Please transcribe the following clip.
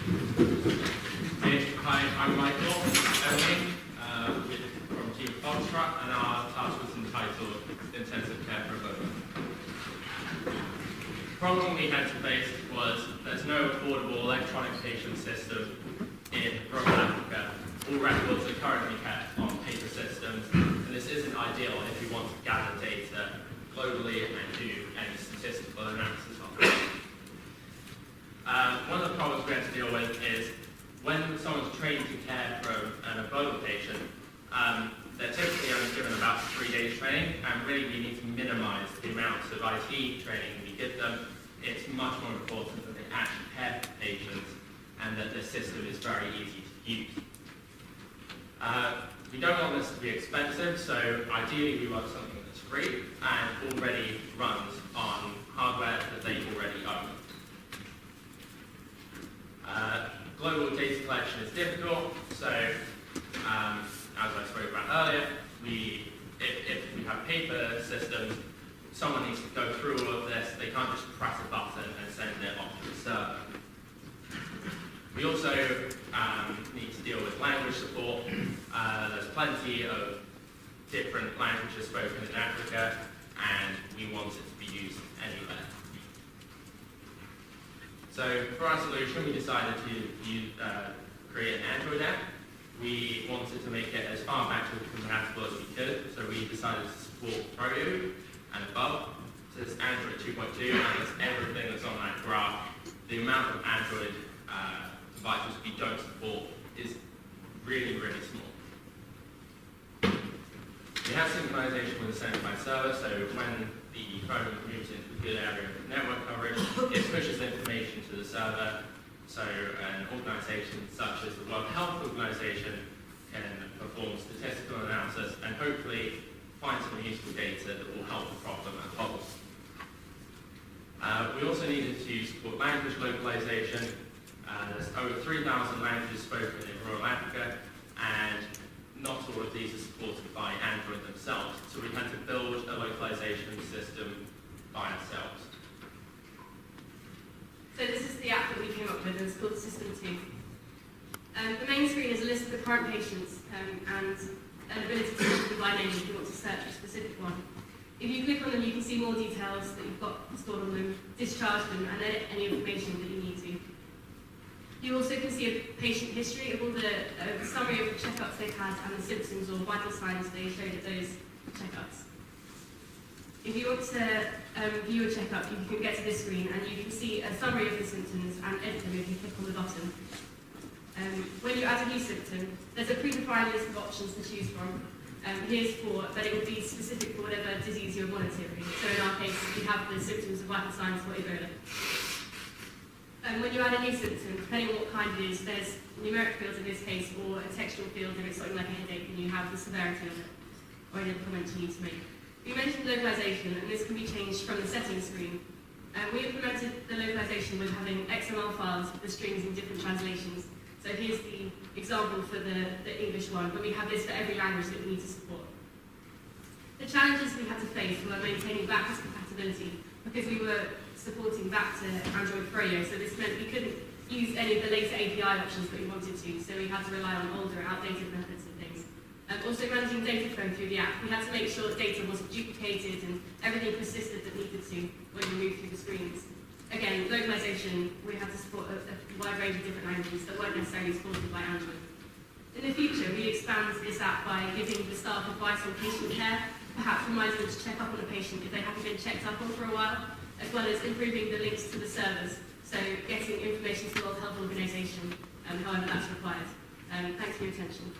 Hi, I'm Michael Owen from Team Foxtrot, and our task was entitled Intensive Care for Ebola. The problem we had to face was there's no affordable electronic patient system in rural Africa. All records are currently kept on paper systems, and this isn't ideal if you want to gather data globally and do any statistical analysis of it. One of the problems we have to deal with is when someone's trained to care for an Ebola patient, they're typically only given about 3 days training, and really we need to minimize the amount of IT training we give them. It's much more important that they actually care for patients and that the system is very easy to use. We don't want this to be expensive, so ideally we want something that's free and already runs on hardware that they already own. Global data collection is difficult, so as I spoke about earlier, if we have paper systems, someone needs to go through all of this. They can't just press a button and send it off to the server. We also need to deal with language support. There's plenty of different languages spoken in Africa, and we want it to be used anywhere. So for our solution, we decided to create an Android app. We wanted to make it as far backward compatible as we could, so we decided to support Proto and above. So it's Android 2.2, and it's everything that's on that graph. The amount of Android devices we don't support is really, really small. We have synchronization with the centralized server, so when the phone moves into a good area of network coverage, it pushes information to the server, so an organization such as the World Health Organization can perform statistical analysis and hopefully find some useful data that will help the problem as a whole. We also needed to support language localization. There's over 3,000 languages spoken in rural Africa, and not all of these are supported by Android themselves, so we had to build a localization system by ourselves. So this is the app that we came up with, and it's called System 2. The main screen is a list of the current patients and an ability to search them by name if you want to search a specific one. If you click on them, you can see more details that you've got stored on them, discharge them, and edit any information that you need to. You also can see a patient history of all the summary of the checkups they've had and the symptoms or vital signs they showed at those checkups. If you want to view a checkup, you can get to this screen and you can see a summary of the symptoms and edit them if you click on the button. When you add a new symptom, there's a predefined list of options to choose from. Here's four, but it will be specific for whatever disease you're monitoring. So in our case, we have the symptoms of vital signs for Ebola. When you add a new symptom, depending on what kind it is, there's numeric fields in this case, or a textual field if it's something like a headache and you have the severity of it, or any other comment you need to make. We mentioned localization, and this can be changed from the settings screen. We implemented the localization with having XML files with the strings in different translations. So here's the example for the English one, but we have this for every language that we need to support. The challenges we had to face were maintaining backwards compatibility, because we were supporting back to Android Froyo, so this meant we couldn't use any of the later API options that we wanted to, so we had to rely on older, outdated methods and things. Also managing data flow through the app, we had to make sure that data wasn't duplicated and everything persisted that needed to when we moved through the screens. Again, localization, we had to support a wide range of different languages that weren't necessarily supported by Android. In the future, we expand this app by giving the staff advice on patient care, perhaps reminding them to check up on a patient if they haven't been checked up on for a while, as well as improving the links to the servers, so getting information to the World Health Organization, however that's required. Thanks for your attention.